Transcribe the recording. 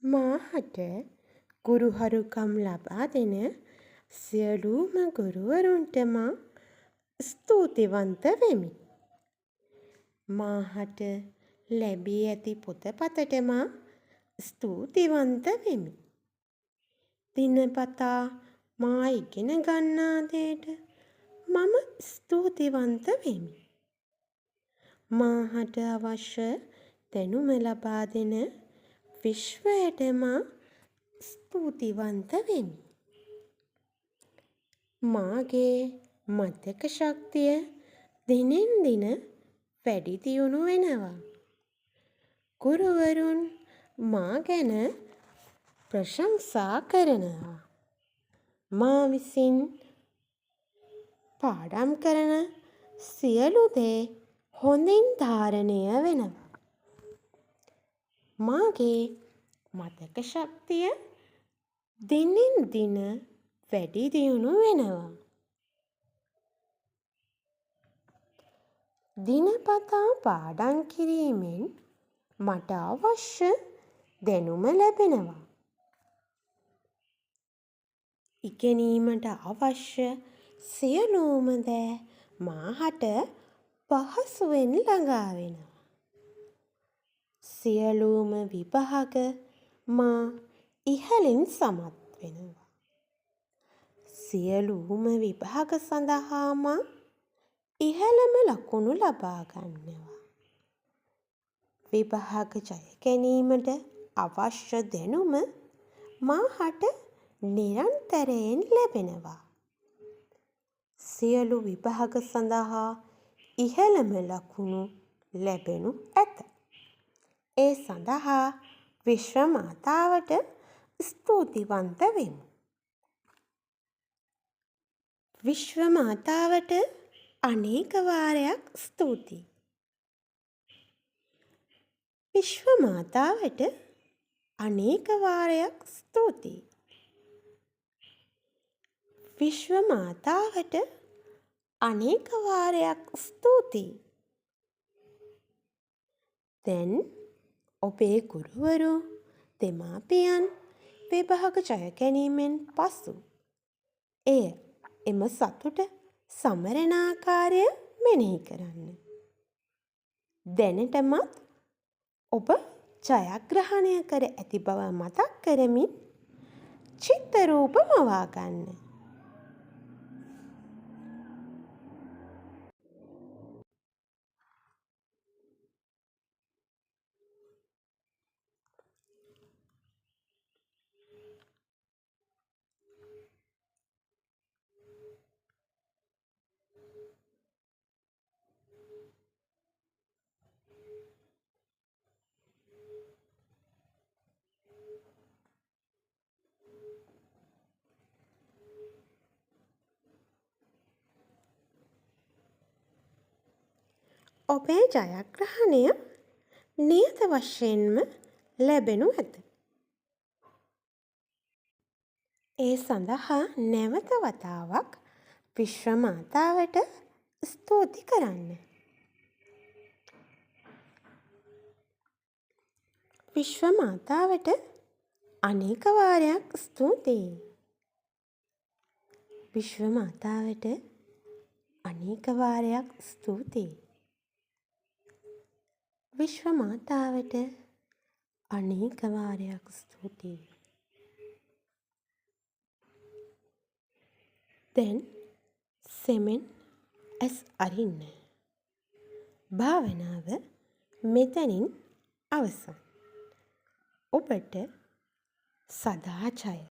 මාහට ගුරුහරුකම් ලබා දෙන සියලුම ගුරුවරුන්ට මා ස්තුතිවන්ත වෙමි. මාහට ලැබී ඇති පොතපතට මා ස්තුතිවන්ත වෙමි. දිනපතා මා ඉගෙන ගන්නා දේට මම ස්තුතිවන්ත වෙමි. මාහට අවශ්‍ය දැනුම ලබා දෙන විශ්වයට මා ස්තුතිවන්ත වෙමි. මාගේ මතක ශක්තිය දිනෙන් දින වැඩි දියුණු වෙනවා. ගුරුවරුන් මා ගැන ප්‍රශංසා කරනවා. මා විසින් පාඩම් කරන සියලු දේ හොඳින් ධාරණය වෙනවා. මාගේ මතක ශක්තිය දිනෙන් දින වැඩි දියුණු වෙනවා. දිනපතා පාඩම් කිරීමෙන් මට අවශ්‍ය දැනුම ලැබෙනවා. ඉගෙනීමට අවශ්‍ය සියලුම දෑ මාහට පහසුවෙන් ළඟා වෙනවා. සියලුම විභාග මා ඉහළින් සමත් වෙනවා. සියලුම විභාග සඳහා මා ඉහළම ලකුණු ලබා ගන්නවා. විභාග ජය ගැනීමට අවශ්‍ය දැනුම මාහට නිරන්තරයෙන් ලැබෙනවා. සියලු විභාග සඳහා ඉහළම ලකුණු ලැබෙනු ඇත. ඒ සඳහා විශ්ව මාතාවට ස්තුතිවන්ත වෙමි. විශ්ව මාතාවට අනේක වාරයක් ස්තුතියි. විශ්ව මාතාවට අනේක වාරයක් ස්තුතියි. විශ්ව මාතාවට අනේක වාරයක් ස්තුතියි. දැන් ඔබේ ගුරුවරු දෙමාපියන් විභාග ජය ගැනීමෙන් පසු එම සතුට සමරන ආකාරය මෙනෙහි කරන්න. දැනටමත් ඔබ ජයග්‍රහණය කර ඇති බව මතක් කරමින් චිත්ත රූප මවා ගන්න. ඔබේ ජයග්‍රහණය නියත වශයෙන්ම ලැබෙනු ඇත. ඒ සඳහා නැවත වතාවක් විශ්ව මාතාවට ස්තුති කරන්න. විශ්ව මාතාවට අනේක වාරයක් ස්තුතියි. විශ්ව මාතාවට අනේක වාරයක් ස්තුතියි. විශ්ව මාතාවට අනේක වාරයක් ස්තුතියි. දැන් සෙමෙන් ඇස් අරින්න. භාවනාව මෙතනින් අවසන්. ඔබට සදා ජය.